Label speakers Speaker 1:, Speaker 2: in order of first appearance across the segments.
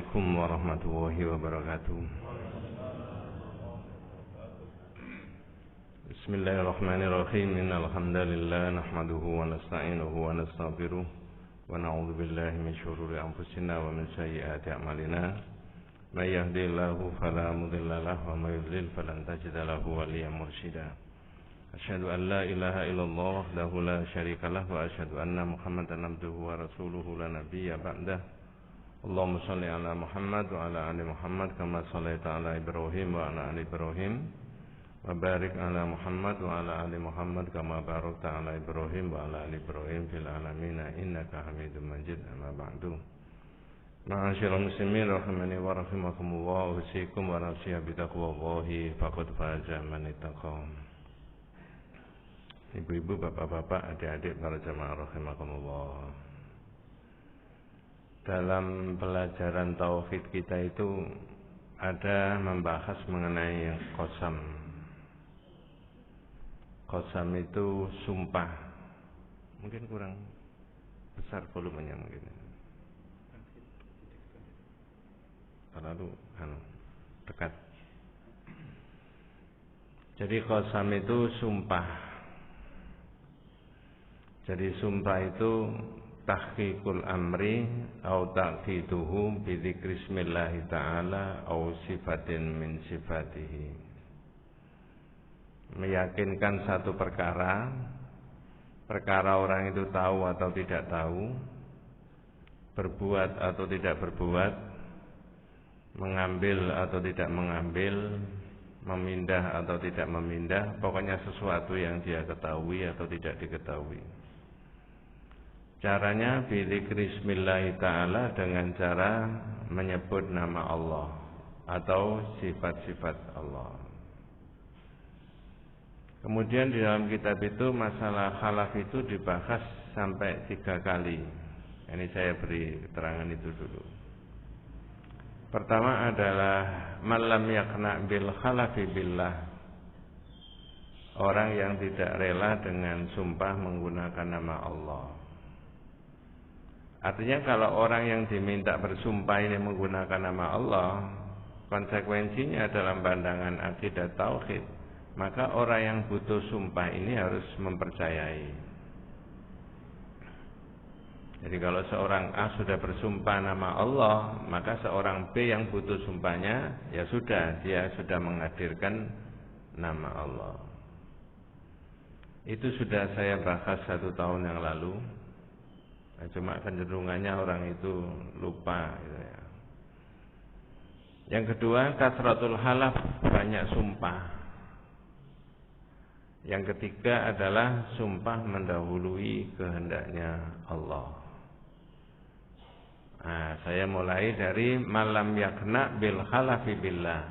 Speaker 1: Assalamualaikum warahmatullahi wabarakatuh. Bismillahirrahmanirrahim. Innal hamdalillah nahmaduhu wa nasta'inuhu wa nastaghfiruh wa na'udzu billahi min shururi anfusina wa min sayyiati a'malina. May yahdihillahu fala mudilla lahu wa may yudlil falan tajida lahu waliyyan mursyida. Asyhadu an la ilaha illallah wahdahu la syarika lah wa asyhadu anna Muhammadan abduhu wa rasuluhu la nabiyya ba'dah. Allahumma shalli ala Muhammad wa ala ali Muhammad kama shallaita ala Ibrahim wa ala ali Ibrahim wa barik ala Muhammad wa ala ali Muhammad kama barakta ala Ibrahim wa ala ali Ibrahim fil alamin innaka Hamidum Majid. Amma ba'du. Ma'asyiral muslimin rahimani wa rahimakumullah, usikum wa nafsiya bitaqwallahi faqad faza man ittaqa. Ibu-ibu, bapak-bapak, adik-adik para jamaah rahimakumullah. Dalam pelajaran tauhid kita itu ada membahas mengenai qasam. Qasam itu sumpah. Mungkin kurang besar volumenya mungkin. Terlalu dekat. Jadi qasam itu sumpah. Jadi sumpah itu tahqiqul amri au ta'kiduhu bi dzikri ismillahi ta'ala au sifatin min sifatihi. Meyakinkan satu perkara orang itu tahu atau tidak tahu, berbuat atau tidak berbuat, mengambil atau tidak mengambil, memindah atau tidak memindah, pokoknya sesuatu yang dia ketahui atau tidak diketahui. Caranya bidzikri ismillahi ta'ala, dengan cara menyebut nama Allah atau sifat-sifat Allah. Kemudian di dalam kitab itu masalah khalaf itu dibahas sampai 3 kali. Ini saya beri keterangan itu dulu. Pertama adalah malam yakna bil khalafi billah, orang yang tidak rela dengan sumpah menggunakan nama Allah. Artinya kalau orang yang diminta bersumpah ini menggunakan nama Allah, konsekuensinya dalam pandangan akidah tauhid, maka orang yang butuh sumpah ini harus mempercayai. Jadi kalau seorang A sudah bersumpah nama Allah, maka seorang B yang butuh sumpahnya, ya sudah, dia sudah menghadirkan nama Allah. Itu sudah saya bahas 1 tahun yang lalu. Cuma kecenderungannya orang itu lupa gitu ya. Yang kedua, kasratul halaf, banyak sumpah. Yang ketiga adalah sumpah mendahului kehendaknya Allah. Nah, saya mulai dari malam yakna bil khalafi billah,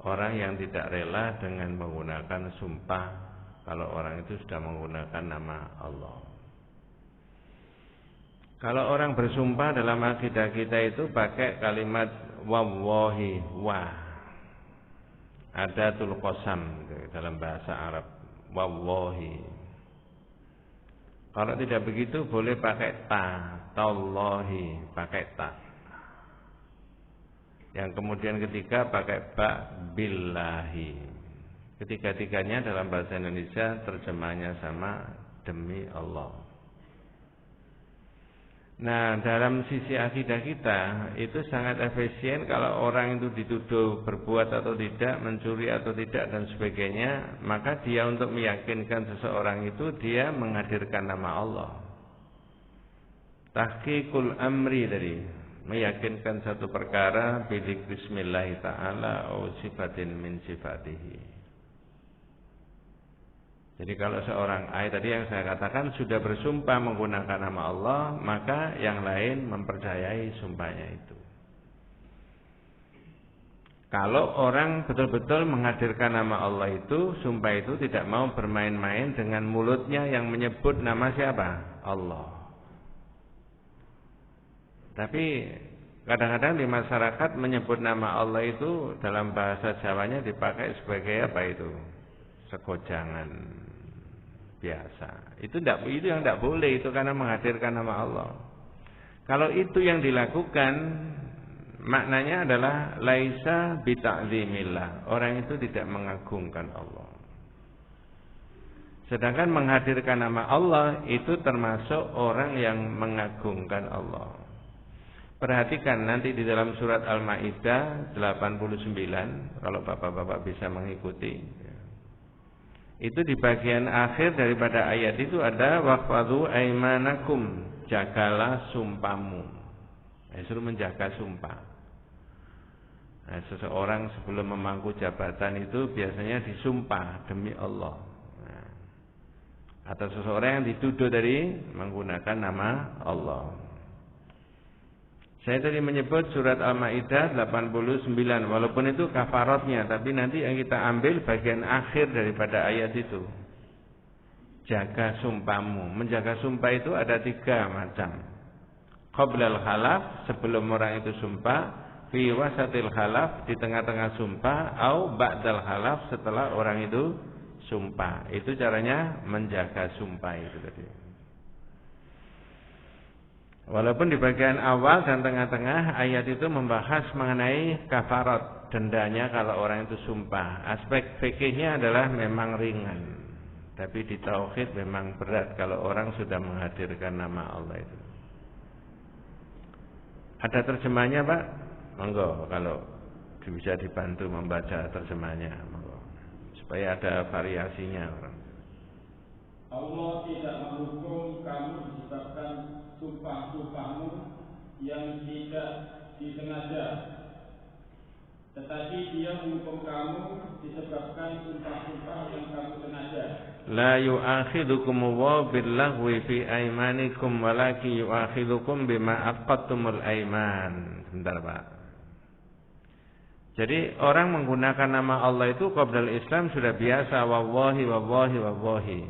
Speaker 1: orang yang tidak rela dengan menggunakan sumpah kalau orang itu sudah menggunakan nama Allah. Kalau orang bersumpah dalam akidah kita itu pakai kalimat wallahi, wah. Adatul qasam dalam bahasa Arab, wallahi. Kalau tidak begitu boleh pakai ta, tallahi, pakai ta. Yang kemudian ketiga pakai ba, billahi. Ketiga-tiganya dalam bahasa Indonesia terjemahnya sama, demi Allah. Nah, dalam sisi akidah kita itu sangat efisien kalau orang itu dituduh berbuat atau tidak, mencuri atau tidak dan sebagainya, maka dia untuk meyakinkan seseorang itu dia menghadirkan nama Allah. Tahqiqul amri tadi, meyakinkan satu perkara bidzikri ismillahi ta'ala au sifatin min sifatihi. Jadi kalau seorang tadi yang saya katakan sudah bersumpah menggunakan nama Allah, maka yang lain mempercayai sumpahnya itu. Kalau orang betul-betul menghadirkan nama Allah itu, sumpah itu tidak mau bermain-main dengan mulutnya yang menyebut nama siapa? Allah. Tapi kadang-kadang di masyarakat menyebut nama Allah itu dalam bahasa Jawanya dipakai sebagai apa itu? Segojangan biasa. Itu yang tidak boleh, itu karena menghadirkan nama Allah. Kalau itu yang dilakukan, maknanya adalah laisa bita'zimillah. Orang itu tidak mengagungkan Allah. Sedangkan menghadirkan nama Allah itu termasuk orang yang mengagungkan Allah. Perhatikan nanti di dalam surat Al-Maidah 89, kalau bapak-bapak bisa mengikuti. Itu di bagian akhir daripada ayat itu ada waqfadhu aimanakum, jagalah sumpahmu. Suruh menjaga sumpah. Nah, seseorang sebelum memangku jabatan itu biasanya disumpah demi Allah. Atau seseorang yang dituduh dari menggunakan nama Allah. Saya tadi menyebut surat Al-Maidah 89, walaupun itu kafaratnya, tapi nanti yang kita ambil bagian akhir daripada ayat itu. Jaga sumpahmu. Menjaga sumpah itu ada 3 macam. Qablal halaf, sebelum orang itu sumpah, fi wasatil halaf, di tengah-tengah sumpah, au ba'dal halaf, setelah orang itu sumpah. Itu caranya menjaga sumpah itu tadi. Walaupun di bagian awal dan tengah-tengah ayat itu membahas mengenai kafarat, dendanya kalau orang itu sumpah. Aspek fikihnya adalah memang ringan, tapi di tauhid memang berat kalau orang sudah menghadirkan nama Allah itu. Ada terjemahnya, Pak? Monggo kalau bisa dibantu membaca terjemahnya, monggo. Supaya ada variasinya.
Speaker 2: Allah tidak menghukum kamu disebabkan sumpah-sumpahmu yang tidak disengaja, tetapi Dia menghukum kamu disebabkan sumpah-sumpah yang kamu sengaja.
Speaker 1: La yu'akhidukum Allahu billaghwi fi aymanikum walakin yu'akhidukum bima aqadtumul aiman. Sebentar, Pak. Jadi orang menggunakan nama Allah itu qablal Islam sudah biasa, wallahi wallahi wallahi.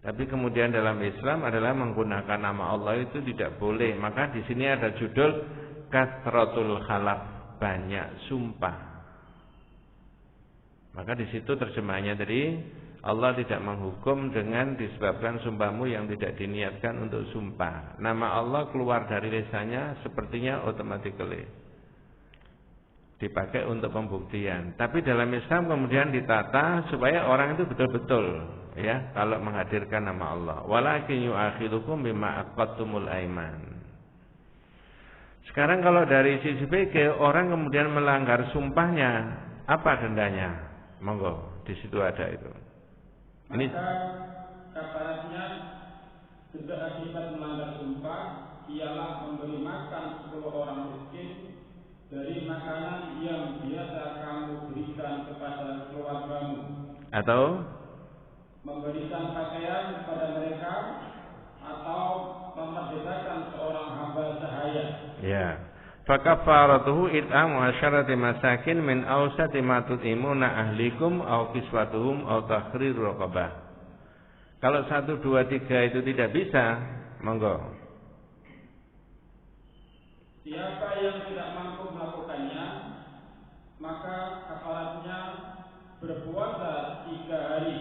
Speaker 1: Tapi kemudian dalam Islam adalah menggunakan nama Allah itu tidak boleh. Maka di sini ada judul kathratul khalaf, banyak sumpah. Maka di situ terjemahannya tadi, Allah tidak menghukum dengan disebabkan sumpahmu yang tidak diniatkan untuk sumpah. Nama Allah keluar dari lisannya sepertinya automatically dipakai untuk pembuktian. Tapi dalam Islam kemudian ditata supaya orang itu betul-betul ya kalau menghadirkan nama Allah. Walakin yu'akhidukum bima aqadtumul aiman. Sekarang kalau dari sisi fikih orang kemudian melanggar sumpahnya, apa dendanya? Monggo, di situ ada itu. Ini
Speaker 2: kafaratnya juga akibat melanggar sumpah ialah memberi makan 10 orang miskin dari makanan yang biasa kamu berikan kepada keluargamu,
Speaker 1: atau
Speaker 2: memberikan pakaian kepada mereka, atau memerdekakan seorang hamba sahaya.
Speaker 1: Ya. Fakafaratuhu it'amu asyarati masakin min awsati ma tut'imuna ahlikum aw kiswatuhum aw tahriru raqabah. Kalau 1, 2, 3 itu tidak bisa, monggo.
Speaker 2: Siapa yang tidak mampu melakukannya, maka kafaratnya berpuasa 3 hari.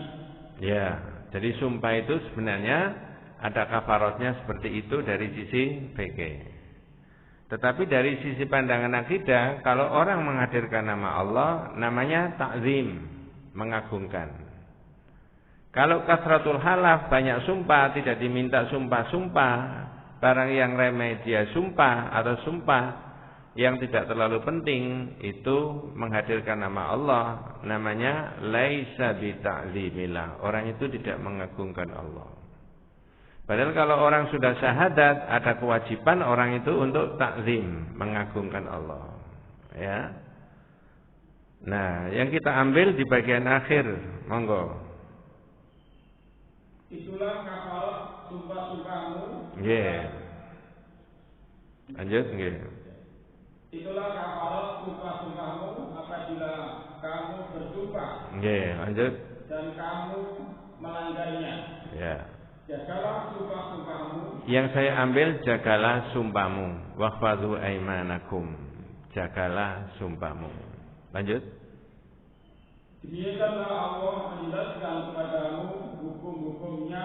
Speaker 1: Ya, jadi sumpah itu sebenarnya ada kafaratnya seperti itu dari sisi fikih. Tetapi dari sisi pandangan akidah, kalau orang menghadirkan nama Allah, namanya ta'zim, mengagungkan. Kalau kasratul halaf, banyak sumpah, tidak diminta sumpah-sumpah, barang yang remeh dia sumpah atau sumpah yang tidak terlalu penting, itu menghadirkan nama Allah, namanya laisa bita'zimillah. Orang itu tidak mengagungkan Allah. Padahal kalau orang sudah syahadat, ada kewajiban orang itu untuk takzim, mengagungkan Allah. Ya. Nah, yang kita ambil di bagian akhir, monggo.
Speaker 2: Itulah kafarat sumpah-sumpahmu.
Speaker 1: Nggih. Lanjut nggih.
Speaker 2: Itulah kafarat sumpah-sumpahmu apabila kamu bersumpah.
Speaker 1: Nggih, lanjut.
Speaker 2: Dan kamu melanggarnya.
Speaker 1: Ya.
Speaker 2: Jagalah sumpah-sumpahmu.
Speaker 1: Yang saya ambil, jagalah sumpahmu. Wahfadhu aimanakum. Jagalah sumpahmu. Lanjut.
Speaker 2: Demikianlah Allah menjelaskan kepadamu hukum-hukumnya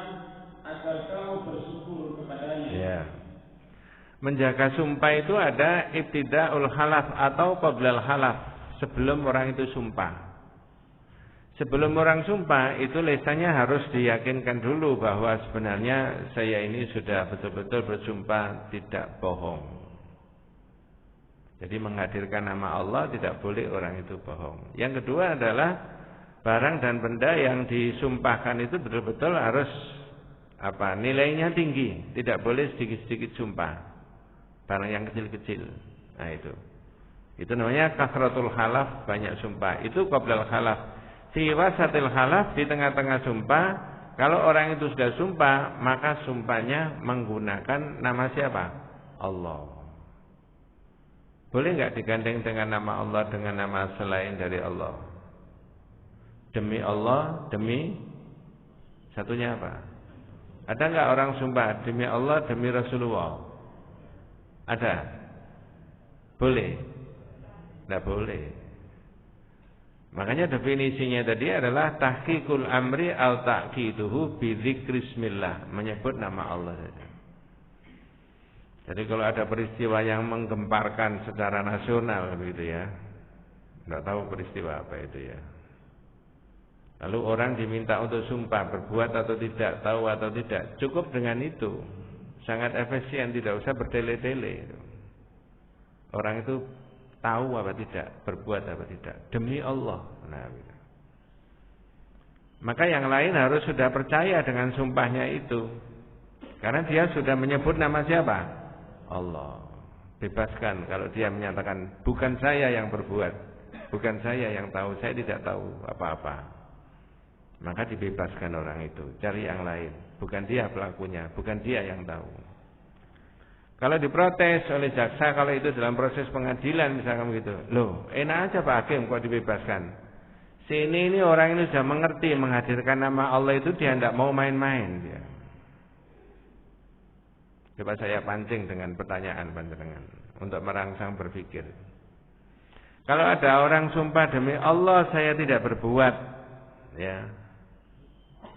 Speaker 2: agar kamu bersyukur kepadanya.
Speaker 1: Ya. Menjaga sumpah itu ada ibtida'ul halaf atau qablal halaf, sebelum orang itu sumpah. Sebelum orang sumpah itu lisannya harus diyakinkan dulu bahwa sebenarnya saya ini sudah betul-betul bersumpah tidak bohong. Jadi menghadirkan nama Allah tidak boleh orang itu bohong. Yang kedua adalah barang dan benda yang disumpahkan itu betul-betul harus nilainya tinggi, tidak boleh sedikit-sedikit sumpah. Barang yang kecil-kecil. Nah itu namanya kasratul halaf, banyak sumpah. Itu qablal halaf. Fi wasatil halaf, di tengah-tengah sumpah, kalau orang itu sudah sumpah, maka sumpahnya menggunakan nama siapa? Allah. Boleh enggak digandeng dengan nama Allah dengan nama selain dari Allah? Demi Allah, demi satunya apa? Ada enggak orang sumpah demi Allah, demi Rasulullah? Ada? Boleh? Enggak boleh. Makanya definisinya tadi adalah tahqiqul amri au ta'qiduhu bi dzikrismillah, menyebut nama Allah saja. Jadi kalau ada peristiwa yang menggemparkan secara nasional begitu ya. Enggak tahu peristiwa apa itu ya. Lalu orang diminta untuk sumpah berbuat atau tidak, tahu atau tidak, cukup dengan itu. Sangat efisien, tidak usah bertele-tele. Orang itu tahu apa tidak, berbuat apa tidak, demi Allah. Nah, maka yang lain harus sudah percaya dengan sumpahnya itu, karena dia sudah menyebut nama siapa? Allah. Bebaskan kalau dia menyatakan bukan saya yang berbuat, bukan saya yang tahu, saya tidak tahu apa-apa. Maka dibebaskan orang itu, cari yang lain, bukan dia pelakunya, bukan dia yang tahu. Kalau diprotes oleh jaksa, kalau itu dalam proses pengadilan misalkan begitu, loh enak aja Pak Hakim kok dibebaskan. Sini ini orang ini sudah mengerti menghadirkan nama Allah itu, dia tidak mau main-main dia. Coba saya pancing dengan pertanyaan panjenengan untuk merangsang berpikir. Kalau ada orang sumpah demi Allah saya tidak berbuat, ya,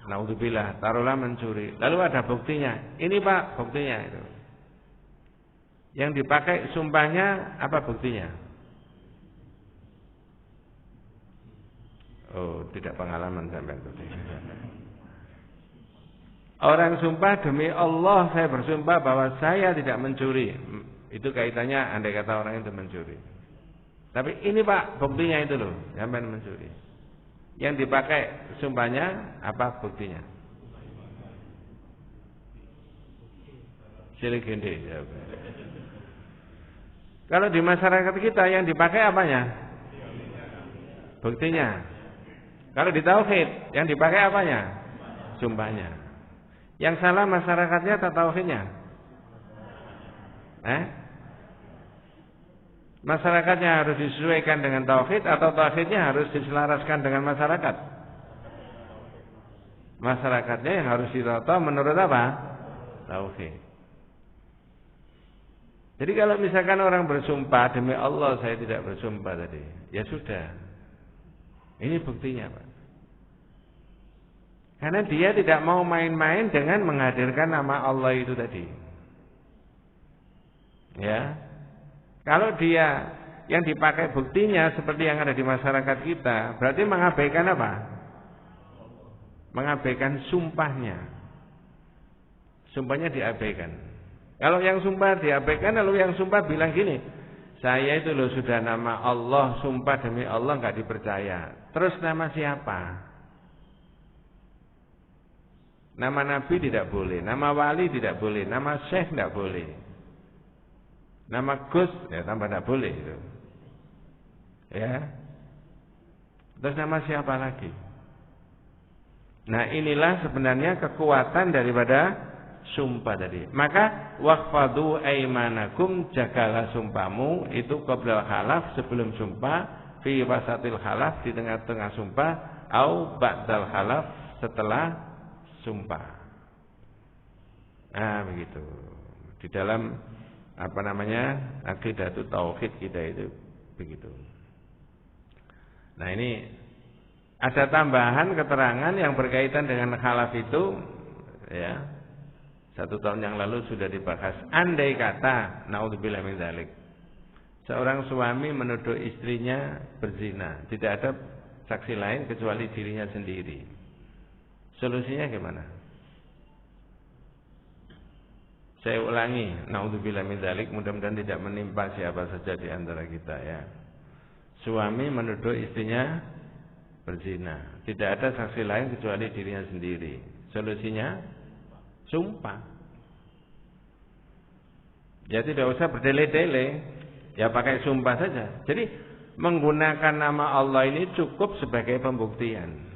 Speaker 1: naudzubillah, taruhlah mencuri, lalu ada buktinya, ini Pak buktinya itu. Yang dipakai sumpahnya apa buktinya? Oh, tidak pengalaman sampai itu. Orang sumpah demi Allah saya bersumpah bahwa saya tidak mencuri. Itu kaitannya andai kata orang itu mencuri. Tapi ini Pak buktinya itu loh, sampai mencuri. Yang dipakai sumpahnya apa buktinya? Silik gede jawabnya. Kalau di masyarakat kita yang dipakai apanya? Buktinya. Kalau di tauhid yang dipakai apanya? Sumpahnya. Yang salah masyarakatnya atau tauhidnya? Masyarakatnya harus disesuaikan dengan tauhid atau tauhidnya harus diselaraskan dengan masyarakat? Masyarakatnya yang harus ditata menurut apa? Tauhid. Jadi kalau misalkan orang bersumpah demi Allah saya tidak bersumpah tadi, ya sudah. Ini buktinya Pak. Karena dia tidak mau main-main dengan menghadirkan nama Allah itu tadi. Ya. Kalau dia yang dipakai buktinya seperti yang ada di masyarakat kita, berarti mengabaikan apa? Mengabaikan sumpahnya. Sumpahnya diabaikan. Kalau yang sumpah diabaikan, lalu yang sumpah bilang gini, saya itu loh sudah nama Allah, sumpah demi Allah nggak dipercaya. Terus nama siapa? Nama Nabi tidak boleh, nama Wali tidak boleh, nama Syekh tidak boleh, nama Gus ya tambah tidak boleh itu. Ya. Terus nama siapa lagi? Nah inilah sebenarnya kekuatan daripada sumpah tadi. Maka waqfadu aimanakum, jagalah sumpahmu itu qabla halaf, sebelum sumpah, fi wasatil halaf, di tengah-tengah sumpah, au ba'dal halaf, setelah sumpah. Nah begitu. Di dalam aqidatul tauhid kita itu begitu. Nah ini ada tambahan keterangan yang berkaitan dengan halaf itu, ya. 1 tahun yang lalu sudah dibahas. Andai kata, naudzubillah min dzalik, seorang suami menuduh istrinya berzina, tidak ada saksi lain kecuali dirinya sendiri. Solusinya gimana? Saya ulangi, naudzubillah min dzalik, mudah-mudahan tidak menimpa siapa saja di antara kita ya. Suami menuduh istrinya berzina, tidak ada saksi lain kecuali dirinya sendiri. Solusinya sumpah. Ya tidak usah berdele-dele, ya pakai sumpah saja. Jadi menggunakan nama Allah ini cukup sebagai pembuktian.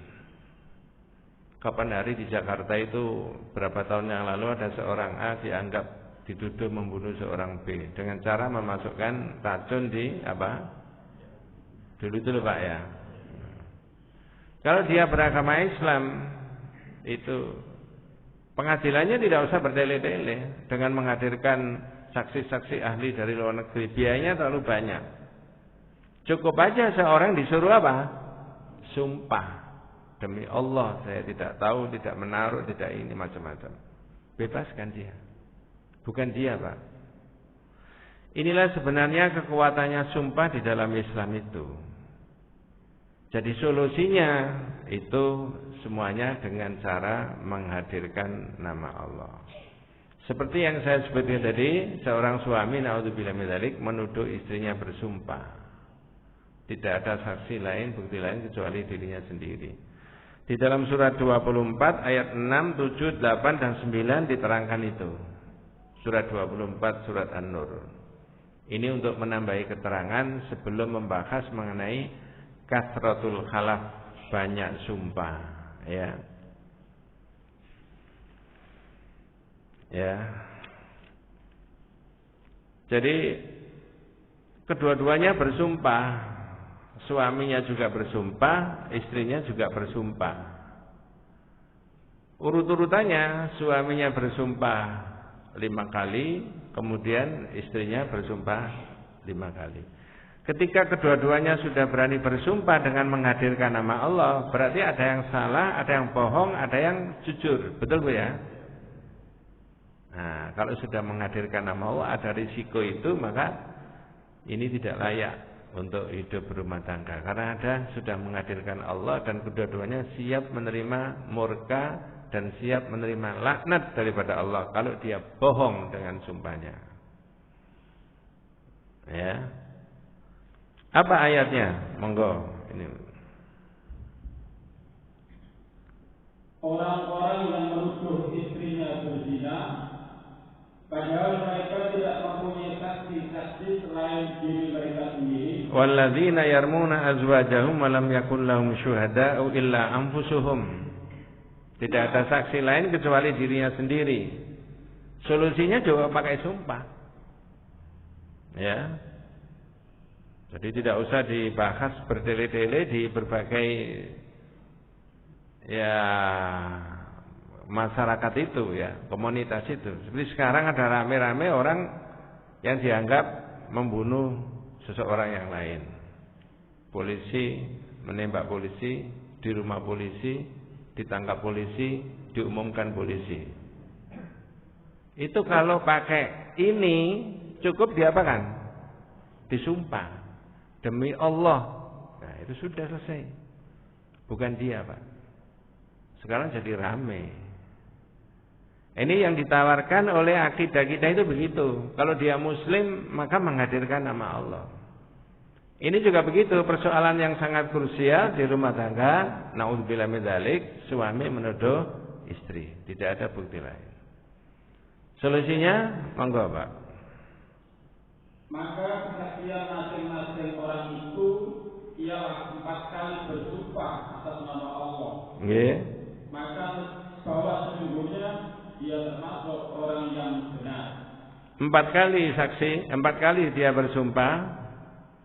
Speaker 1: Kapan hari di Jakarta itu berapa tahun yang lalu ada seorang A dianggap dituduh membunuh seorang B dengan cara memasukkan racun di apa? Dulu itu Pak ya. Kalau dia beragama Islam itu pengadilannya tidak usah berdele-dele dengan menghadirkan saksi-saksi ahli dari luar negeri, biayanya terlalu banyak. Cukup aja seorang disuruh apa? Sumpah. Demi Allah saya tidak tahu, tidak menaruh, tidak ini macam-macam. Bebaskan dia. Bukan dia, Pak. Inilah sebenarnya kekuatannya sumpah di dalam Islam itu. Jadi solusinya itu semuanya dengan cara menghadirkan nama Allah. Seperti yang saya sebutkan tadi, seorang suami naudzubillah min dzalik menuduh istrinya bersumpah. Tidak ada saksi lain, bukti lain kecuali dirinya sendiri. Di dalam surat 24 ayat 6, 7, 8 dan 9 diterangkan itu. Surat 24 surat An-Nur. Ini untuk menambahi keterangan sebelum membahas mengenai kathratul khalaf, banyak sumpah, ya. Ya. Jadi kedua-duanya bersumpah. Suaminya juga bersumpah, istrinya juga bersumpah. Urut-urutannya suaminya bersumpah 5 kali, kemudian istrinya bersumpah 5 kali. Ketika kedua-duanya sudah berani bersumpah dengan menghadirkan nama Allah, berarti ada yang salah, ada yang bohong, ada yang jujur. Betul Bu ya? Nah, kalau sudah menghadirkan nama Allah, ada risiko itu, maka ini tidak layak untuk hidup berumah tangga. Karena ada sudah menghadirkan Allah dan kedua-duanya siap menerima murka dan siap menerima laknat daripada Allah kalau dia bohong dengan sumpahnya. Ya. Apa ayatnya? Monggo. Ini.
Speaker 2: Orang-orang yang menuduh istrinya berzina, padahal mereka tidak mempunyai saksi-saksi selain diri mereka sendiri.
Speaker 1: Walladzina yarmuna azwajahum wa lam yakul lahum syuhada'u illa anfusuhum. Tidak ada saksi lain kecuali dirinya sendiri. Solusinya juga pakai sumpah. Ya. Jadi tidak usah dibahas berdele-dele di berbagai ya masyarakat itu ya, komunitas itu. Seperti sekarang ada rame-rame orang yang dianggap membunuh seseorang yang lain. Polisi menembak polisi, di rumah polisi, ditangkap polisi, diumumkan polisi. Itu kalau pakai ini cukup diapakan? Disumpah. Demi Allah. Nah, itu sudah selesai. Bukan dia, Pak. Sekarang jadi rame. Ini yang ditawarkan oleh akidah kita itu begitu. Kalau dia muslim, maka menghadirkan nama Allah. Ini juga begitu, persoalan yang sangat krusial di rumah tangga. Naudzubillah min dzalik, suami menuduh istri. Tidak ada bukti lain. Solusinya, monggo Pak.
Speaker 2: Maka kesaksian masing-masing orang itu ialah 4 kali bersumpah atas nama Allah.
Speaker 1: Nggih.
Speaker 2: Maka bahwa sesungguhnya dia termasuk orang yang benar.
Speaker 1: 4 kali saksi, 4 kali dia bersumpah.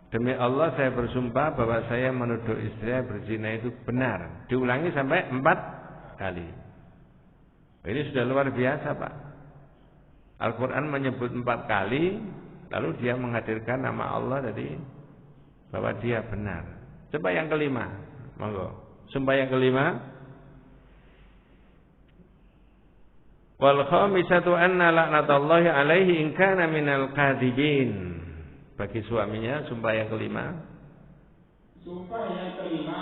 Speaker 1: Demi Allah saya bersumpah bahwa saya menuduh istri saya berzina itu benar. Diulangi sampai 4 kali. Ini sudah luar biasa Pak. Al-Quran menyebut 4 kali, lalu dia menghadirkan nama Allah tadi bahwa dia benar. Coba yang kelima, monggo. Sumpah yang kelima. Wal khamisatu anna la'natallahi alaihi in kana minal kadhibin. Bagi suaminya sumpah yang kelima.
Speaker 2: Sumpah yang kelima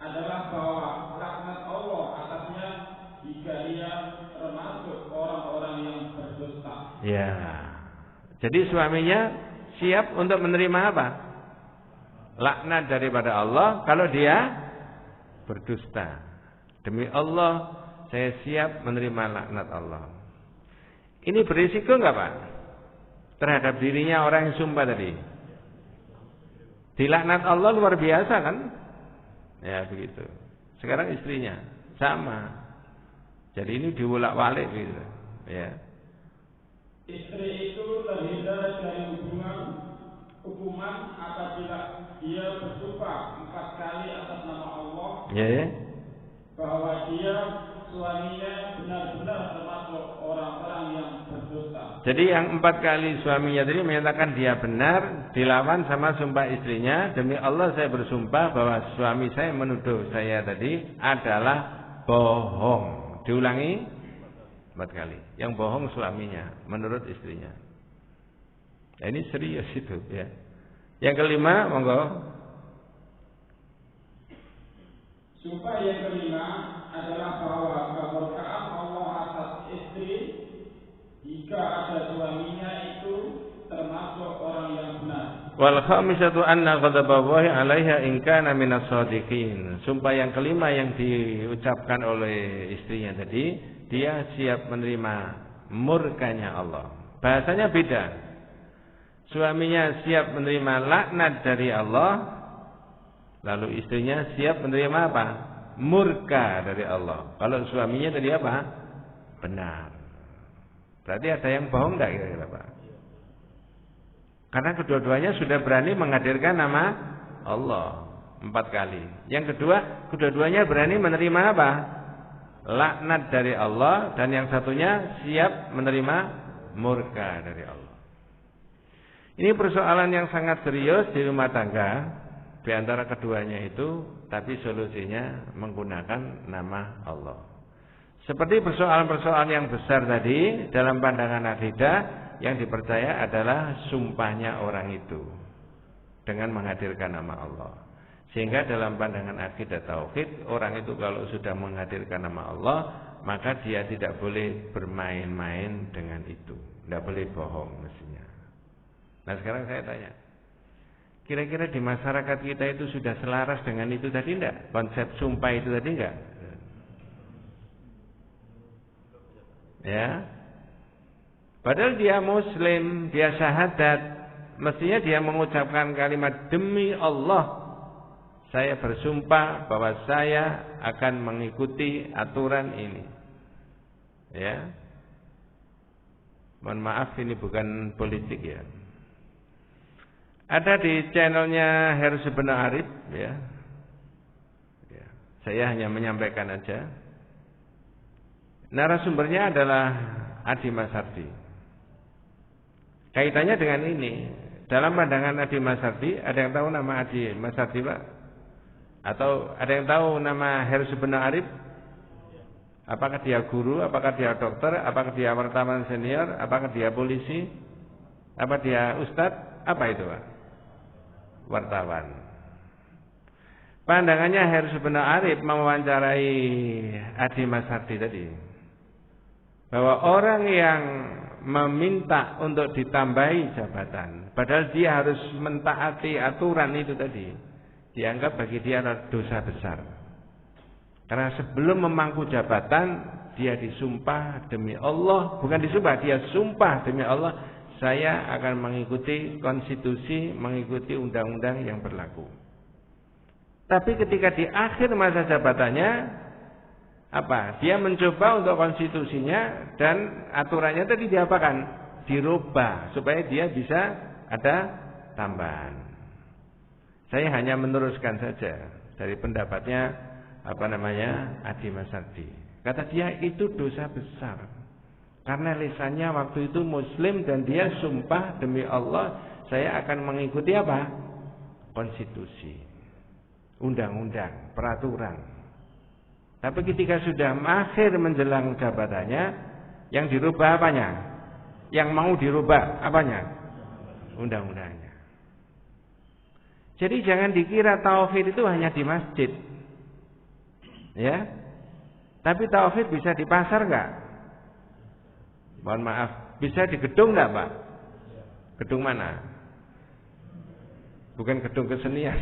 Speaker 2: adalah bahwa laknat Allah atasnya jika ia termasuk orang-orang yang berdusta.
Speaker 1: Ya. Jadi suaminya siap untuk menerima apa? Laknat daripada Allah kalau dia berdusta. Demi Allah, saya siap menerima laknat Allah. Ini berisiko enggak, Pak? Terhadap dirinya orang yang sumpah tadi. Dilaknat Allah luar biasa kan? Ya begitu. Sekarang istrinya sama. Jadi ini diwolak-walik gitu. Ya.
Speaker 2: Istri itu terhindar dari hukuman apabila dia bersumpah 4 kali atas nama Allah.
Speaker 1: Ya.
Speaker 2: Bahwa dia suaminya benar-benar termasuk orang-orang yang berdosa.
Speaker 1: Jadi yang 4 kali suaminya tadi menyatakan dia benar, dilawan sama sumpah istrinya. Demi Allah saya bersumpah bahwa suami saya menuduh saya tadi adalah bohong. Diulangi 4 kali. Yang bohong suaminya menurut istrinya. Nah, ini serius itu ya. Yang kelima, monggo.
Speaker 2: Sumpah yang kelima adalah bahwa kemurkaan Allah atas istri jika ada suaminya itu termasuk orang yang benar.
Speaker 1: Wal khamisatu anna ghadaballahi 'alaiha in kana minas shadiqin. Sumpah yang kelima yang diucapkan oleh istrinya tadi, dia siap menerima murkanya Allah. Bahasanya beda. Suaminya siap menerima laknat dari Allah, lalu istrinya siap menerima apa? Murka dari Allah. Kalau suaminya tadi apa? Benar. Berarti ada yang bohong enggak kira-kira, Pak? Karena kedua-duanya sudah berani menghadirkan nama Allah 4 kali. Yang kedua, kedua-duanya berani menerima apa? Laknat dari Allah, dan yang satunya siap menerima murka dari Allah. Ini persoalan yang sangat serius di rumah tangga di antara keduanya itu, tapi solusinya menggunakan nama Allah. Seperti persoalan-persoalan yang besar tadi dalam pandangan akidah, yang dipercaya adalah sumpahnya orang itu dengan menghadirkan nama Allah. Sehingga dalam pandangan akidah tauhid, orang itu kalau sudah menghadirkan nama Allah, maka dia tidak boleh bermain-main dengan itu, tidak boleh bohong mestinya. Nah sekarang saya tanya, kira-kira di masyarakat kita itu sudah selaras dengan itu tadi enggak? Konsep sumpah itu tadi enggak? Ya. Padahal dia muslim, dia syahadat, mestinya dia mengucapkan kalimat demi Allah, saya bersumpah bahwa saya akan mengikuti aturan ini. Ya. Mohon maaf ini bukan politik ya. Ada di channelnya Heru Sebenar Arif ya. Ya. Saya hanya menyampaikan aja. Narasumbernya adalah Adi Masardi. Kaitannya dengan ini, dalam pandangan Adi Masardi, ada yang tahu nama Adi Masardi, Pak? Atau ada yang tahu nama Heru Sebenar Arif? Apakah dia guru, apakah dia dokter, apakah dia wartawan senior, apakah dia polisi, apa dia ustadz, apa itu, Pak? Wartawan. Pandangannya Heru Sebenar Arif mewawancarai Adi Masardi tadi, bahwa orang yang meminta untuk ditambahi jabatan, padahal dia harus mentaati aturan itu tadi, dianggap bagi dia adalah dosa besar. Karena sebelum memangku jabatan, dia disumpah demi Allah, bukan disumpah, dia sumpah demi Allah, saya akan mengikuti konstitusi, mengikuti undang-undang yang berlaku. Tapi ketika di akhir masa jabatannya, apa? Dia mencoba untuk konstitusinya dan aturannya tadi diapakan? Dirubah supaya dia bisa ada tambahan. Saya hanya meneruskan saja dari pendapatnya Adi Masardi. Kata dia itu dosa besar. Karena lisannya waktu itu muslim dan dia sumpah demi Allah saya akan mengikuti apa? Konstitusi, undang-undang, peraturan. Tapi ketika sudah akhir menjelang jabatannya, yang dirubah apanya? Yang mau dirubah apanya? Undang-undangnya. Jadi jangan dikira tauhid itu hanya di masjid. Ya. Tapi tauhid bisa di pasar enggak? Mohon maaf, bisa di gedung enggak, Pak? Gedung mana? Bukan gedung kesenian.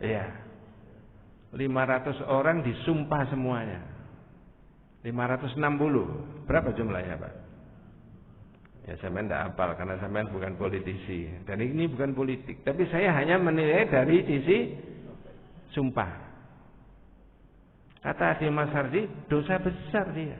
Speaker 1: Iya. 500 orang disumpah semuanya. 560. Berapa jumlahnya, Pak? Ya sampean tidak hafal karena sampean bukan politisi. Dan ini bukan politik. Tapi saya hanya menilai dari sisi sumpah. Kata Mas Hardi, dosa besar dia.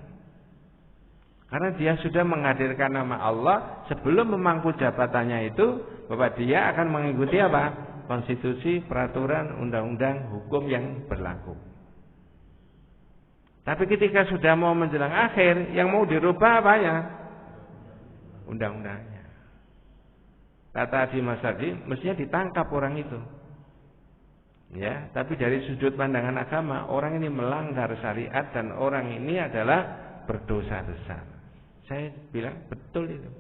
Speaker 1: Karena dia sudah menghadirkan nama Allah sebelum memangku jabatannya itu, bahwa dia akan mengikuti apa? Konstitusi, peraturan, undang-undang, hukum yang berlaku. Tapi ketika sudah mau menjelang akhir, yang mau dirubah apanya? Undang-undangnya. Kata Mas Hardi, mestinya ditangkap orang itu. Ya, tapi dari sudut pandangan agama, orang ini melanggar syariat dan orang ini adalah berdosa besar. Saya bilang betul itu.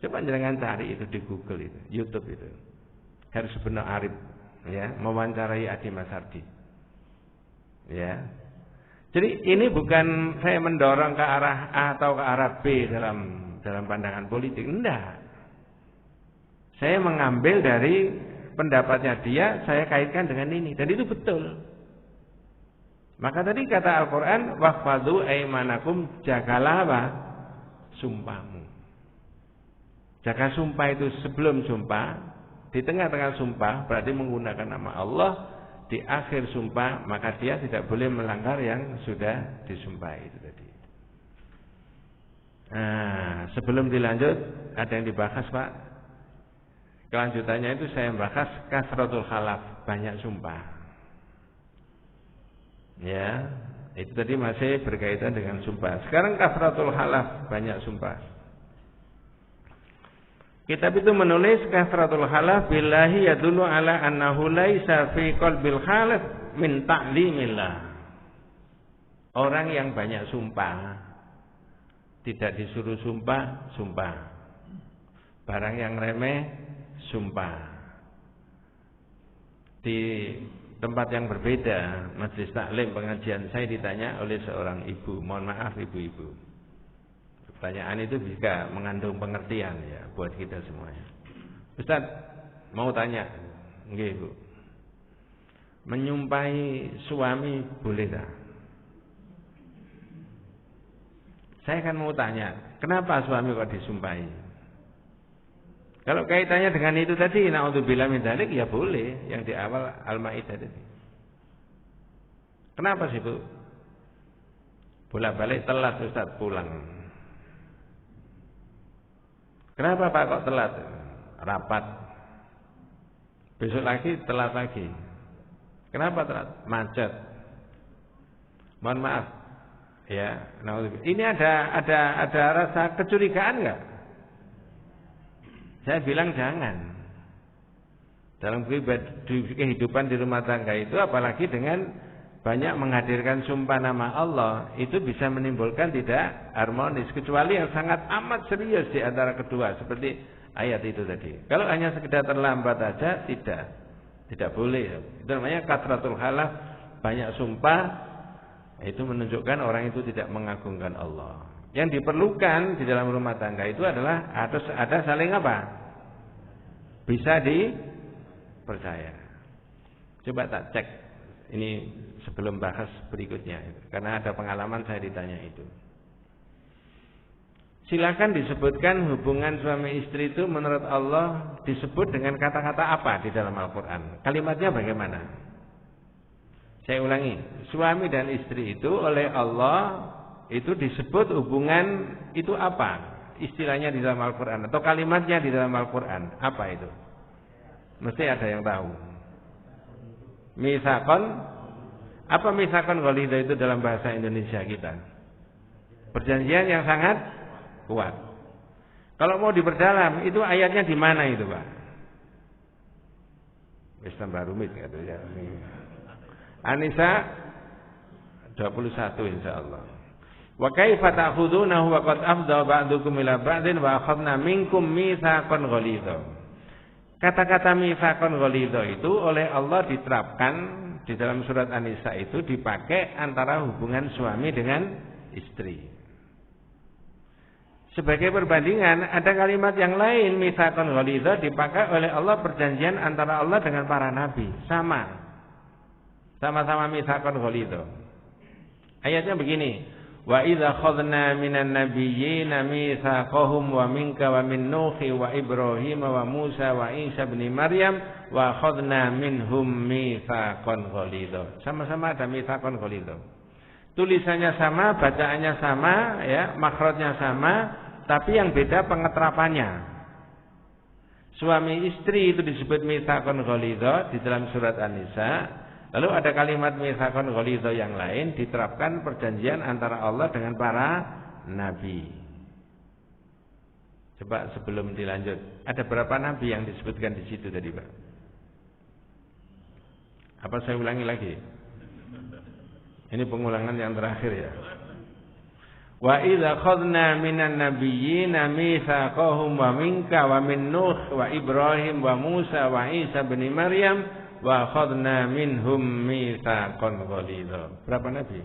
Speaker 1: Coba jangan cari itu di Google itu, YouTube itu. Harus benar Arif, ya, mewawancarai Adi Mas Hardi. Ya. Jadi ini bukan saya mendorong ke arah A atau ke arah B dalam pandangan politik, enggak. Saya mengambil dari pendapatnya dia, saya kaitkan dengan ini, dan itu betul. Maka tadi kata Al-Quran, wahfadhu aimanakum, jagalah apa? Sumpahmu. Jaga sumpah itu sebelum sumpah, di tengah-tengah sumpah berarti menggunakan nama Allah, di akhir sumpah maka dia tidak boleh melanggar yang sudah disumpah itu tadi. Nah, sebelum dilanjut ada yang dibahas, Pak. Kelanjutannya itu saya bahas kasratul khalaf, banyak sumpah. Ya, itu tadi masih berkaitan dengan sumpah. Sekarang kasratul khalaf, banyak sumpah. Kitab itu menulis kasratul halaf billahi yadullu ala annahu laisa fi qalbil khalaf min ta'limillah. Orang yang banyak sumpah, tidak disuruh sumpah, sumpah. Barang yang remeh, sumpah. Di tempat yang berbeda, majelis taklim pengajian, saya ditanya oleh seorang ibu, mohon maaf ibu-ibu. Pertanyaan itu bisa mengandung pengertian ya buat kita semuanya. Ustaz, mau tanya, nggih Bu. Menyumpahi suami boleh tak? Saya kan mau tanya, kenapa suami kok disumpahi? Kalau kaitannya dengan itu tadi, naudzubillah min dzalik, ya boleh, yang di awal Al-Maidah tadi. Kenapa sih Bu? Bolak-balik telat Ustaz pulang. Kenapa Pak kok telat? Rapat. Besok lagi telat lagi. Kenapa telat? Macet. Mohon maaf. Ya, ini ada rasa kecurigaan enggak? Saya bilang jangan. Dalam kehidupan di rumah tangga itu, apalagi dengan banyak menghadirkan sumpah nama Allah, itu bisa menimbulkan tidak harmonis, kecuali yang sangat amat serius di antara kedua, seperti ayat itu tadi. Kalau hanya sekedar terlambat aja, tidak boleh. Itu namanya kasratul halaf, banyak sumpah, itu menunjukkan orang itu tidak mengagungkan Allah. Yang diperlukan di dalam rumah tangga itu adalah harus ada saling apa? Bisa dipercaya. Coba tak cek ini sebelum bahas berikutnya, karena ada pengalaman saya ditanya itu. Silakan disebutkan hubungan suami istri itu menurut Allah disebut dengan kata-kata apa di dalam Al-Quran? Kalimatnya bagaimana? Saya ulangi, suami dan istri itu oleh Allah itu disebut hubungan itu apa? Istilahnya di dalam Al-Quran atau kalimatnya di dalam Al-Quran, apa itu? Mesti ada yang tahu. Misakon, apa misakon ghalidah itu dalam bahasa Indonesia kita? Perjanjian yang sangat kuat. Kalau mau diperdalam, itu ayatnya di mana itu, Pak? Wis tambah rumit katanya. Anisa 21 insyaallah. Wa kaifa ta'khudunahu wa qad afdha ba'dukum ila ba'din wa akhadna minkum mitsaqan ghalidha. Kata-kata mitsaqan ghalidha itu oleh Allah diterapkan di dalam surat An-Nisa itu dipakai antara hubungan suami dengan istri. Sebagai perbandingan ada kalimat yang lain mitsaqan ghalidha dipakai oleh Allah perjanjian antara Allah dengan para nabi. Sama-sama mitsaqan ghalidha. Ayatnya begini, wa idza khadna minan nabiyyina mitsaqahum wa minka wa min Nuhi wa Ibrahim wa Musa wa Isa bin Maryam wa khadna minhum mitsaqan ghalidha. Sama-sama ada mitsaqan ghalidha. Tulisannya sama, bacaannya sama, ya, makhrajnya sama, tapi yang beda pengeterapannya. Suami istri itu disebut mitsaqan ghalidha di dalam surat An-Nisa. Lalu ada kalimat mitsaqan ghalidha yang lain diterapkan perjanjian antara Allah dengan para nabi. Coba sebelum dilanjut, ada berapa nabi yang disebutkan di situ tadi, Pak? Apa saya ulangi lagi? Ini pengulangan yang terakhir ya. Wa idza khadna minan nabiyyina mitsaqahum wa minka wa min Nuh wa Ibrahim wa Musa wa Isa bin Maryam wa akhadna minhum mitsaqan ghalidha. Berapa nabi?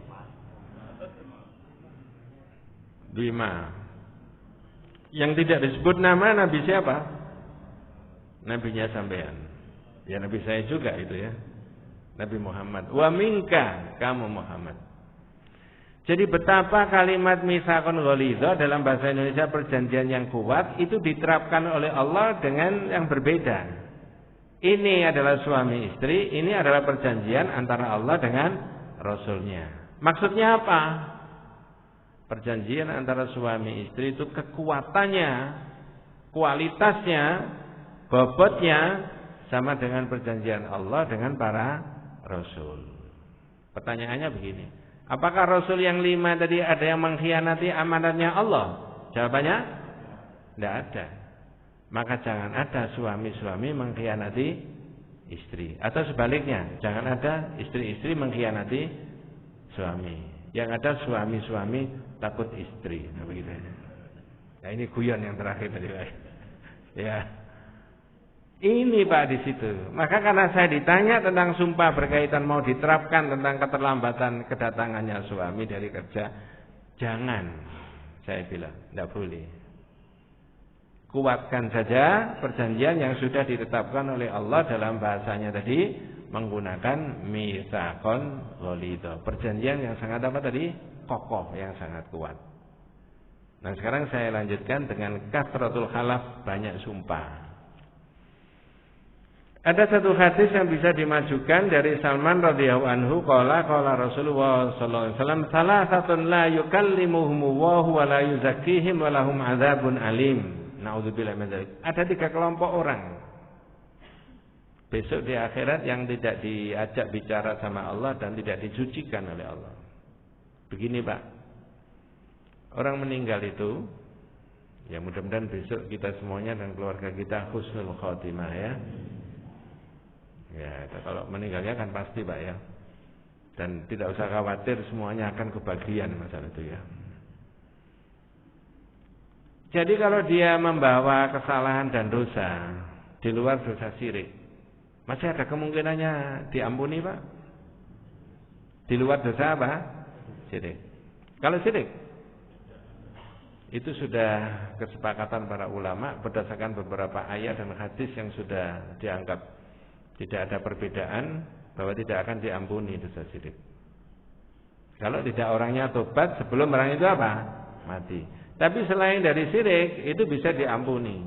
Speaker 1: 5. Yang tidak disebut nama nabi siapa? Nabinya sampean. Ya nabi saya juga itu ya. Nabi Muhammad. Wa minka, kamu Muhammad. Jadi betapa kalimat mitsaqan ghalidha dalam bahasa Indonesia perjanjian yang kuat itu diterapkan oleh Allah dengan yang berbeda. Ini adalah suami istri, ini adalah perjanjian antara Allah dengan Rasulnya. Maksudnya apa? Perjanjian antara suami istri itu kekuatannya, kualitasnya, bobotnya sama dengan perjanjian Allah dengan para Rasul. Pertanyaannya begini, apakah Rasul yang 5 tadi ada yang mengkhianati amanatnya Allah? Jawabannya, tidak ada. Maka jangan ada suami-suami mengkhianati istri. Atau sebaliknya, jangan ada istri-istri mengkhianati suami. Yang ada suami-suami takut istri. Nah, begitu. Nah, ini guyon yang terakhir tadi, Pak. Ya. Ini Pak di situ. Maka karena saya ditanya tentang sumpah berkaitan mau diterapkan tentang keterlambatan kedatangannya suami dari kerja, jangan. Saya bilang, tidak boleh. Kuatkan saja perjanjian yang sudah ditetapkan oleh Allah dalam bahasanya tadi menggunakan mitsaqan ghalidha. Perjanjian yang sangat apa tadi? Kokoh, yang sangat kuat. Nah, sekarang saya lanjutkan dengan kasratul khalaf, banyak sumpah. Ada satu hadis yang bisa dimajukan dari Salman radhiyallahu anhu, qala Rasulullah sallallahu alaihi wasallam, salasatun la yukallimuhum wa la yuzakkihim wa lahum adzabun alim. Na'udzubillah min dzalik. Ada 3 kelompok orang besok di akhirat yang tidak diajak bicara sama Allah dan tidak disucikan oleh Allah. Begini Pak, orang meninggal itu, ya mudah-mudahan besok kita semuanya dan keluarga kita husnul khotimah ya. Ya, kalau meninggalnya kan pasti Pak ya. Dan tidak usah khawatir, semuanya akan kebagian masalah itu ya. Jadi kalau dia membawa kesalahan dan dosa di luar dosa syirik, masih ada kemungkinannya diampuni Pak? Di luar dosa apa? Syirik. Kalau syirik, itu sudah kesepakatan para ulama berdasarkan beberapa ayat dan hadis yang sudah dianggap tidak ada perbedaan bahwa tidak akan diampuni dosa syirik. Kalau tidak orangnya tobat sebelum orang itu apa? Mati. Tapi selain dari syirik itu bisa diampuni.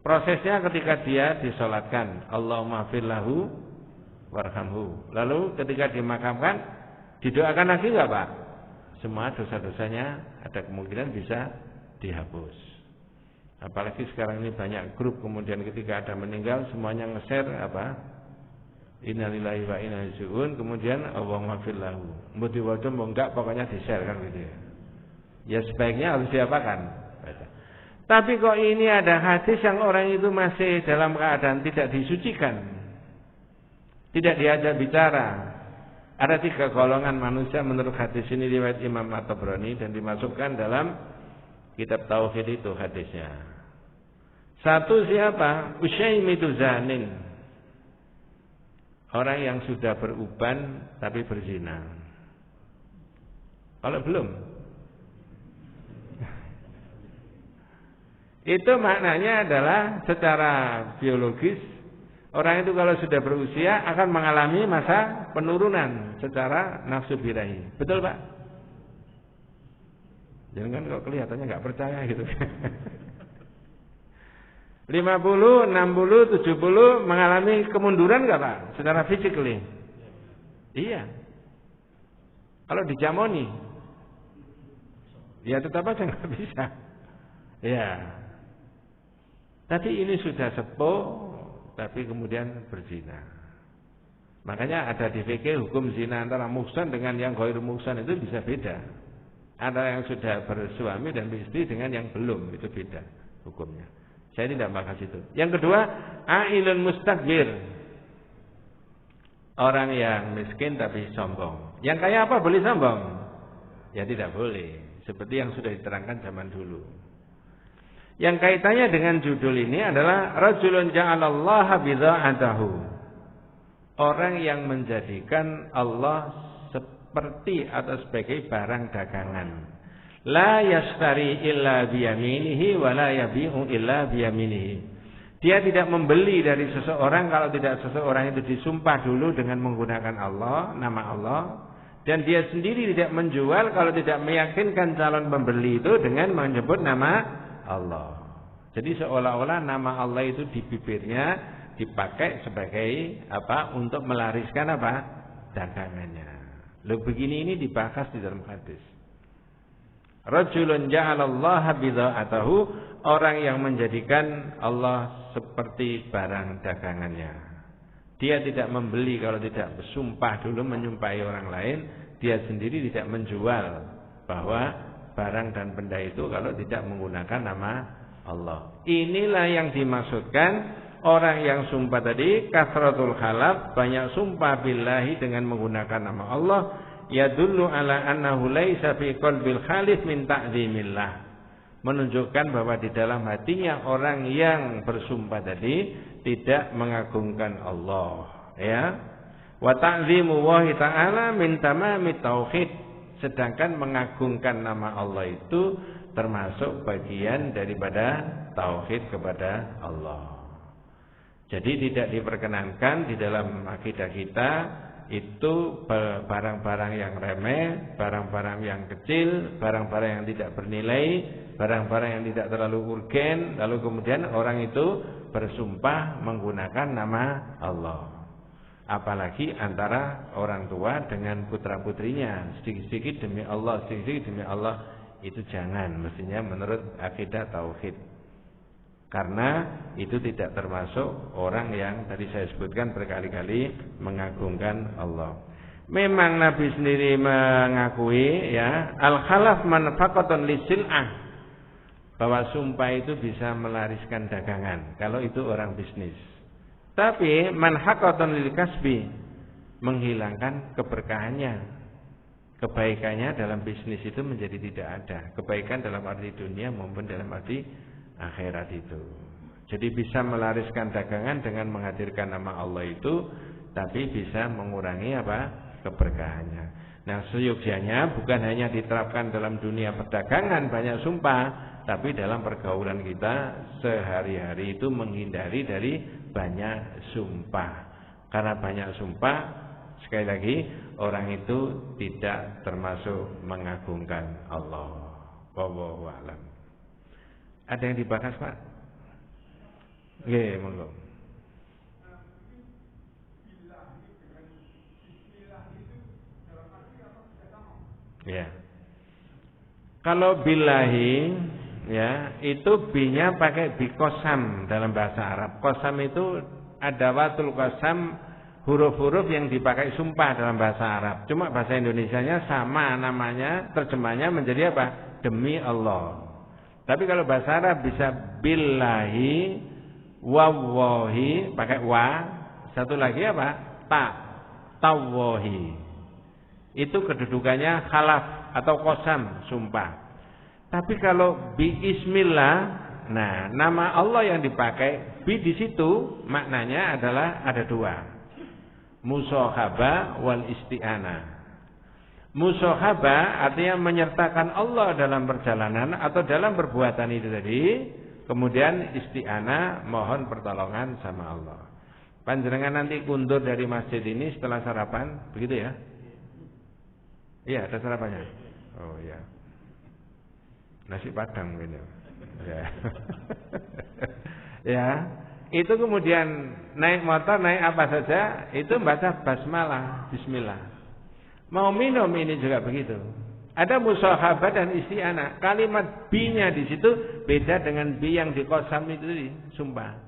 Speaker 1: Prosesnya ketika dia disolatkan, Allahumma firlahu warhamhu. Lalu ketika dimakamkan, didoakan lagi enggak Pak? Semua dosa-dosanya ada kemungkinan bisa dihapus. Apalagi sekarang ini banyak grup, kemudian ketika ada meninggal semuanya nge-share apa? Innalillahi wa inna ilaihi raji'un, kemudian Allahumma firlahu. Mau diwaca mau enggak pokoknya di-share kan gitu ya. Ya sebaiknya harus diapakan? Tapi kok ini ada hadis yang orang itu masih dalam keadaan tidak disucikan, tidak diajak bicara, Ada 3 golongan manusia menurut hadis ini riwayat Imam At-Tabrani dan dimasukkan dalam kitab Tauhid itu hadisnya. 1 siapa? Usyaimituz zanin. Orang yang sudah beruban tapi berzina. Kalau belum, itu maknanya adalah secara biologis orang itu kalau sudah berusia akan mengalami masa penurunan secara nafsu birahi. Betul Pak? Jangan kok kelihatannya nggak percaya gitu. 50, 60, 70 mengalami kemunduran nggak Pak? Secara physically? Iya. Kalau dijamoni, ya tetap aja nggak bisa. Ya. Tapi ini sudah sepuh, tapi kemudian berzina. Makanya ada di fikih hukum zina antara muhsan dengan yang ghairu muhsan itu bisa beda. Ada yang sudah bersuami dan istri dengan yang belum, itu beda hukumnya. Saya tidak bahas itu. Yang kedua, ailun mustakbir. Orang yang miskin tapi sombong. Yang kaya apa boleh sombong? Ya tidak boleh. Seperti yang sudah diterangkan zaman dulu. Yang kaitannya dengan judul ini adalah rajulun ja'alallaha bidha'atahu. Orang yang menjadikan Allah seperti atau sebagai barang dagangan. La yashtari illa biyaminihi wa la yabi'u illa biyaminihi. Dia tidak membeli dari seseorang kalau tidak seseorang itu disumpah dulu dengan menggunakan Allah, nama Allah. Dan dia sendiri tidak menjual kalau tidak meyakinkan calon pembeli itu dengan menyebut nama Allah. Jadi seolah-olah nama Allah itu di bibirnya dipakai sebagai apa? Untuk melariskan apa? Dagangannya. Loh begini ini dibahas di dalam hadis. Rajulun ja'alallaha bidha'atahu, orang yang menjadikan Allah seperti barang dagangannya. Dia tidak membeli kalau tidak bersumpah dulu menyumpahi orang lain, dia sendiri tidak menjual bahwa barang dan benda itu kalau tidak menggunakan nama Allah. Inilah yang dimaksudkan orang yang sumpah tadi, kasratul halaf, banyak sumpah billahi dengan menggunakan nama Allah. Yadullu ala annahu laisa fi qalbil khalif min ta'zimillah. Menunjukkan bahwa di dalam hatinya orang yang bersumpah tadi tidak mengagungkan Allah, ya. Wa ta'zimu wahi ta'ala min tamamit tauhid. Sedangkan mengagungkan nama Allah itu termasuk bagian daripada tauhid kepada Allah. Jadi tidak diperkenankan di dalam akidah kita itu barang-barang yang remeh, barang-barang yang kecil, barang-barang yang tidak bernilai, barang-barang yang tidak terlalu urgen, lalu kemudian orang itu bersumpah menggunakan nama Allah. Apalagi antara orang tua dengan putra-putrinya, sedikit-sedikit demi Allah, sedikit-sedikit demi Allah, itu jangan, mestinya menurut akidah tauhid. Karena itu tidak termasuk orang yang tadi saya sebutkan berkali-kali mengagungkan Allah. Memang Nabi sendiri mengakui ya, al-khalaf manfaqatun lisil'ah, bahwa sumpah itu bisa melariskan dagangan kalau itu orang bisnis. Tapi manhaqatun lil kasbi, menghilangkan keberkahannya. Kebaikannya dalam bisnis itu menjadi tidak ada. Kebaikan dalam arti dunia maupun dalam arti akhirat itu. Jadi bisa melariskan dagangan dengan menghadirkan nama Allah itu, tapi bisa mengurangi apa? Keberkahannya. Nah, seyogyanya bukan hanya diterapkan dalam dunia perdagangan banyak sumpah, tapi dalam pergaulan kita sehari-hari itu menghindari dari banyak sumpah. Karena banyak sumpah, sekali lagi orang itu tidak termasuk mengagungkan Allah. Wallahu a'lam. Ada yang dibahas Pak? Nggih, monggo. Ya. Kalau billahi ya, itu bi-nya pakai bi qasam dalam bahasa Arab. Qasam itu adawatul qasam, huruf-huruf yang dipakai sumpah dalam bahasa Arab. Cuma bahasa Indonesianya sama namanya, terjemahnya menjadi apa? Demi Allah. Tapi kalau bahasa Arab bisa billahi, wawahi, pakai wa. Satu lagi apa? Ta, tawahi. itu kedudukannya khalaf atau qasam, sumpah. Tapi kalau bismillah, nah nama Allah yang dipakai bi di situ maknanya adalah ada dua. Musahaba wal isti'anah. Musahaba artinya menyertakan Allah dalam perjalanan atau dalam perbuatan itu tadi. Kemudian isti'anah mohon pertolongan sama Allah. Panjenengan nanti kundur dari masjid ini setelah sarapan, begitu ya? Iya, ada sarapannya. Oh iya. Nasi padang gitu. Ya. Ya, itu kemudian naik motor, naik apa saja, itu baca basmalah, bismillah. Mau minum ini juga begitu. Ada musahabah dan isti'anah. Kalimat bi-nya di situ beda dengan bi yang di qasam itu, sumpah.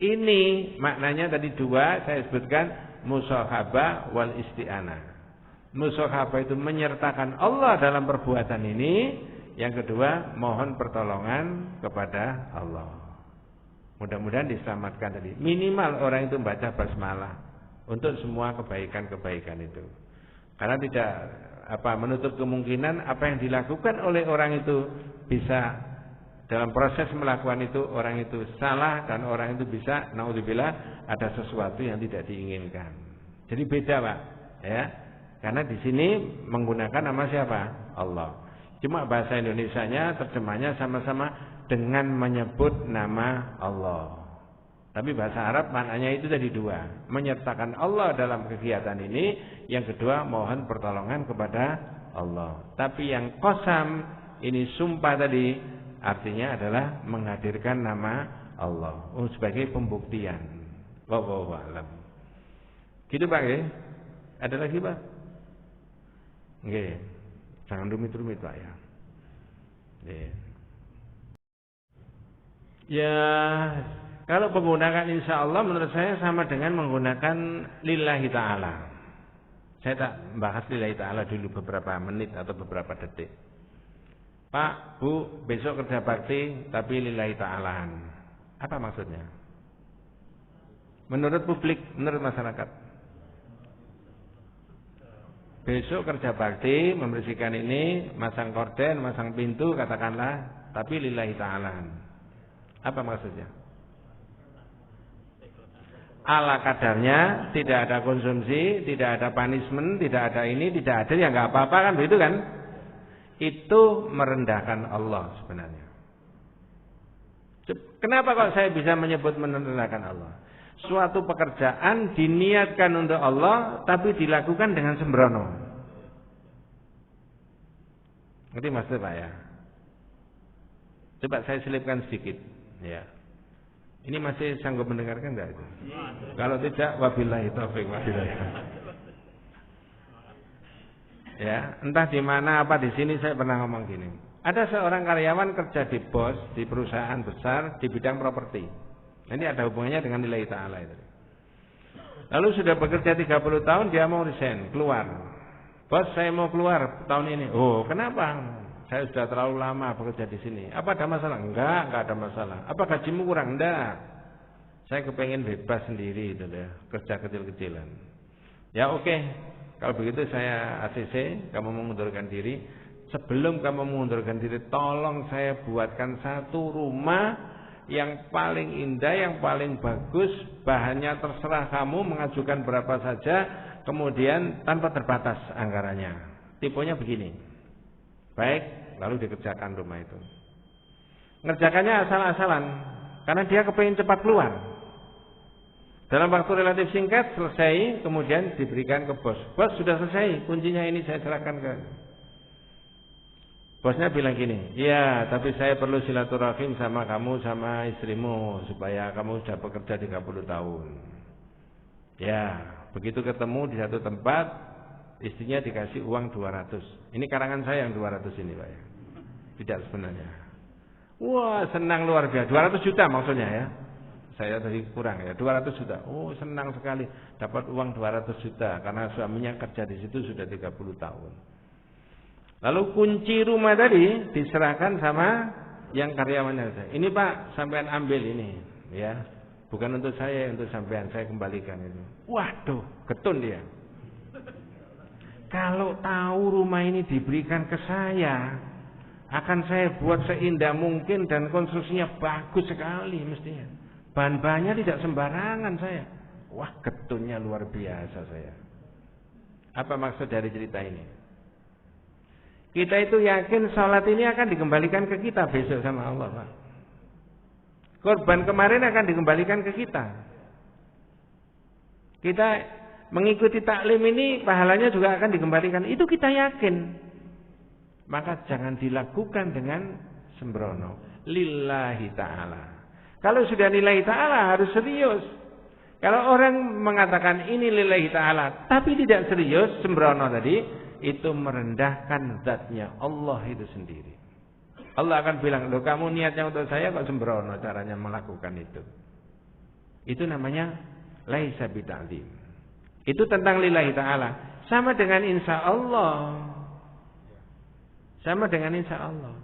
Speaker 1: Ini maknanya tadi dua saya sebutkan, musahabah wal isti'anah. Musahabah itu menyertakan Allah dalam perbuatan ini. Yang kedua, mohon pertolongan kepada Allah. Mudah-mudahan diselamatkan tadi. Minimal orang itu membaca basmalah untuk semua kebaikan-kebaikan itu. Karena tidak menutup kemungkinan apa yang dilakukan oleh orang itu bisa dalam proses melakukan itu orang itu salah dan orang itu bisa naudzubillah ada sesuatu yang tidak diinginkan. Jadi beda, Pak, ya. Karena di sini menggunakan nama siapa? Allah. Cuma bahasa Indonesianya terjemahnya sama-sama dengan menyebut nama Allah. Tapi bahasa Arab maknanya itu tadi dua. Menyertakan Allah dalam kegiatan ini. Yang kedua mohon pertolongan kepada Allah. Tapi yang qasam ini sumpah tadi artinya adalah menghadirkan nama Allah sebagai pembuktian. Wallahu a'lam. Gitu Pak ya? Ada lagi Pak? Nggih. Jangan rumit-rumit Pak ya. Ya, kalau menggunakan insya Allah menurut saya sama dengan menggunakan lillahi ta'ala. Saya tak bahas lillahi ta'ala dulu beberapa menit atau beberapa detik. Pak, Bu, besok kerja bakti tapi lillahi ta'alaan. Apa maksudnya? Menurut publik, menurut masyarakat. Besok kerja bakti, membersihkan ini, masang korden, masang pintu, katakanlah, tapi lillahi ta'alaan. Apa maksudnya? Ala kadarnya, tidak ada konsumsi, tidak ada punishment, tidak ada ini, tidak ada, ya nggak apa-apa kan, begitu kan? Itu merendahkan Allah sebenarnya. Kenapa kok saya bisa menyebut merendahkan Allah? Suatu pekerjaan diniatkan untuk Allah, tapi dilakukan dengan sembrono. Ngerti maksud Pak ya? Coba saya selipkan sedikit, ya. Ini masih sanggup mendengarkan enggak itu? Kalau tidak, wabillahi taufik wabillahi. Ya, entah di mana apa di sini saya pernah ngomong gini. Ada seorang karyawan kerja di bos di perusahaan besar di bidang properti. Ini ada hubungannya dengan nilai ta'ala itu. Lalu sudah bekerja 30 tahun dia mau resign, keluar. Bos, saya mau keluar tahun ini. Oh, kenapa? Saya sudah terlalu lama bekerja di sini. Apa ada masalah? Enggak ada masalah. Apa gajimu kurang? Enggak. Saya kepengen bebas sendiri itu ya, kerja kecil-kecilan. Ya oke. Kalau begitu saya ACC, kamu mengundurkan diri. Sebelum kamu mengundurkan diri, tolong saya buatkan satu rumah yang paling indah, yang paling bagus, bahannya terserah kamu, mengajukan berapa saja, kemudian tanpa terbatas anggarannya. Tipenya begini. Baik, lalu dikerjakan rumah itu. Ngerjakannya asal-asalan, karena dia kepingin cepat keluar. Dalam waktu relatif singkat selesai, kemudian diberikan ke bos. Bos, sudah selesai, kuncinya ini saya serahkan ke. Bosnya bilang gini, ya tapi saya perlu silaturahim sama kamu sama istrimu supaya kamu sudah bekerja 30 tahun. Ya, begitu ketemu di satu tempat, istrinya dikasih uang 200. Ini karangan saya yang 200 ini Pak ya. Tidak sebenarnya. Wah senang luar biasa, 200 juta maksudnya ya. Saya tadi kurang ya, 200 juta. Oh senang sekali, dapat uang 200 juta karena suaminya kerja di situ sudah 30 tahun. Lalu kunci rumah tadi diserahkan sama yang karyawannya. Ini Pak, sampean ambil ini, ya. Bukan untuk saya, untuk sampean, saya kembalikan itu. Waduh, getun dia. Kalau tahu rumah ini diberikan ke saya, akan saya buat seindah mungkin dan konstruksinya bagus sekali mestinya. Bahan-bahannya tidak sembarangan saya. Wah, getunnya luar biasa saya. Apa maksud dari cerita ini? Kita itu yakin sholat ini akan dikembalikan ke kita besok sama Allah, Pak. Korban kemarin akan dikembalikan ke kita. Kita mengikuti taklim ini pahalanya juga akan dikembalikan. Itu kita yakin. Maka jangan dilakukan dengan sembrono. Lillahi ta'ala. Kalau sudah lillahi ta'ala harus serius. Kalau orang mengatakan ini lillahi ta'ala tapi tidak serius, sembrono tadi, itu merendahkan zatnya Allah itu sendiri. Allah akan bilang, loh kamu niatnya untuk saya kok sembrono caranya melakukan itu. Itu namanya laisa bita'zim. Itu tentang lillahi ta'ala. Sama dengan insya Allah. Sama dengan insya Allah.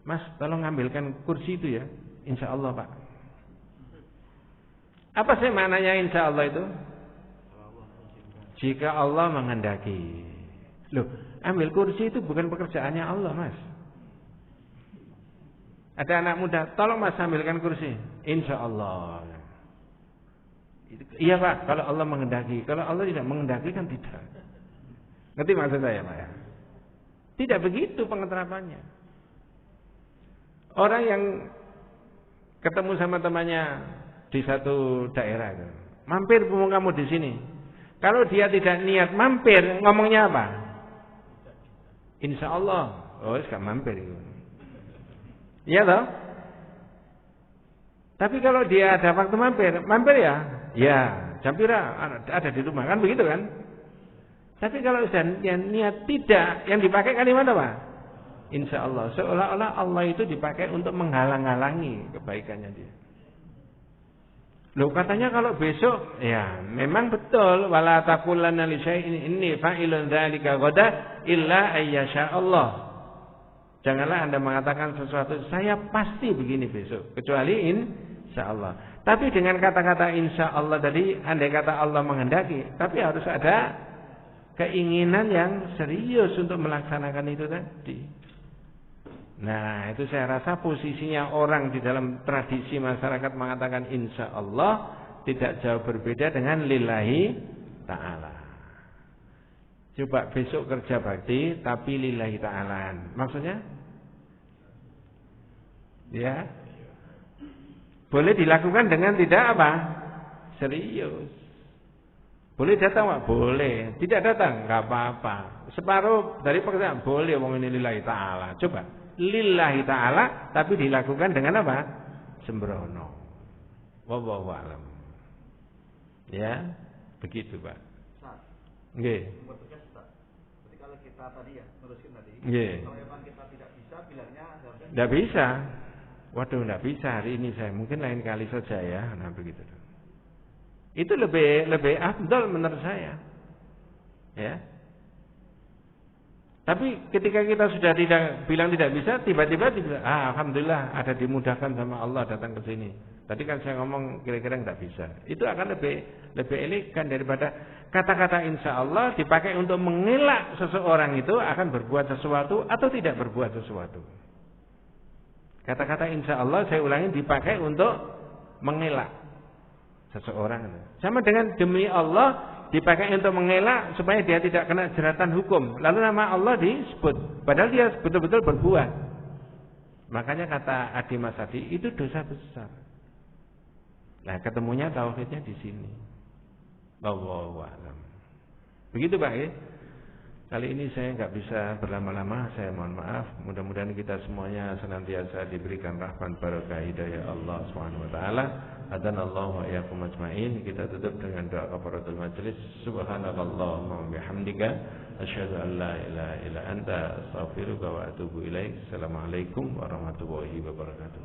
Speaker 1: Mas, tolong ambilkan kursi itu ya. Insya Allah, Pak. Apa sih maknanya insya Allah itu? Jika Allah menghendaki. Loh, ambil kursi itu bukan pekerjaannya Allah, Mas. Ada anak muda, tolong Mas ambilkan kursi. Insya Allah. Iya Pak, kalau Allah menghendaki. Kalau Allah tidak menghendaki kan tidak. Ngerti maksud saya, Pak ya? Tidak begitu pengeterapannya. Orang yang ketemu sama temannya di satu daerah itu, mampir mumpung kamu di sini. Kalau dia tidak niat mampir, ngomongnya apa? Insya Allah. Oh, gak mampir itu. Iya toh? Tapi kalau dia ada waktu mampir ya? Ya, jam pira ada di rumah kan begitu kan? Tapi kalau sudah niat tidak, yang dipakai kalimat apa? Insya Allah. Seolah-olah Allah itu dipakai untuk menghalang-halangi kebaikannya dia. Loh katanya kalau besok, ya memang betul. Wala taqulanna li syai'in inni fa'ilun dzalika ghadan illa ayyasha Allah. Janganlah Anda mengatakan sesuatu, saya pasti begini besok, kecuali insya Allah. Tapi dengan kata-kata insya Allah tadi, andai kata Allah menghendaki, tapi harus ada keinginan yang serius untuk melaksanakan itu tadi. Nah, itu saya rasa posisinya orang di dalam tradisi masyarakat mengatakan insya Allah tidak jauh berbeda dengan lillahi ta'ala. Coba besok kerja bakti tapi lillahi ta'alaan. Maksudnya? Ya. Boleh dilakukan dengan tidak apa? Serius. Boleh datang Pak? Boleh. Tidak datang? Enggak apa-apa. Separuh dari pekerjaan boleh wong ini lillahi ta'ala. Coba. Lillahi ta'ala tapi dilakukan dengan apa? Sembrono. Wallahu a'lam. Ya, begitu Pak. Nggih. Berarti kalau kita tadi ya teruskan tadi. Nggih. Kalau memang kita tidak bisa bilangnya enggak bisa. Waduh, enggak bisa hari ini saya. Mungkin lain kali saja ya. Nah, begitu. Itu lebih afdal menurut saya. Ya. Tapi ketika kita sudah tidak bilang tidak bisa, tiba-tiba alhamdulillah ada dimudahkan sama Allah datang ke sini. Tadi kan saya ngomong kira-kira enggak bisa. Itu akan lebih elegan daripada kata-kata insya Allah dipakai untuk mengelak seseorang itu akan berbuat sesuatu atau tidak berbuat sesuatu. Kata-kata insya Allah saya ulangi dipakai untuk mengelak seseorang. Sama dengan demi Allah dipakai untuk mengelak supaya dia tidak kena jeratan hukum. Lalu nama Allah disebut, padahal dia betul-betul berbuat. Makanya kata Adi Mas Adi itu dosa besar. Nah, ketemunya tauhidnya di sini. Wallahu a'lam. Begitu Pak ya? Kali ini saya nggak bisa berlama-lama, saya mohon maaf. Mudah-mudahan kita semuanya senantiasa diberikan rahmat barakah hidayah Allah Subhanahu wa taala. Hadanallahu wa iyyakum ajmain. Kita tutup dengan doa kafaratul majelis. Subhanakallahumma wa bihamdika asyhadu an la ilaha illa anta astaghfiruka wa atubu ilaik. Assalamualaikum warahmatullahi wabarakatuh.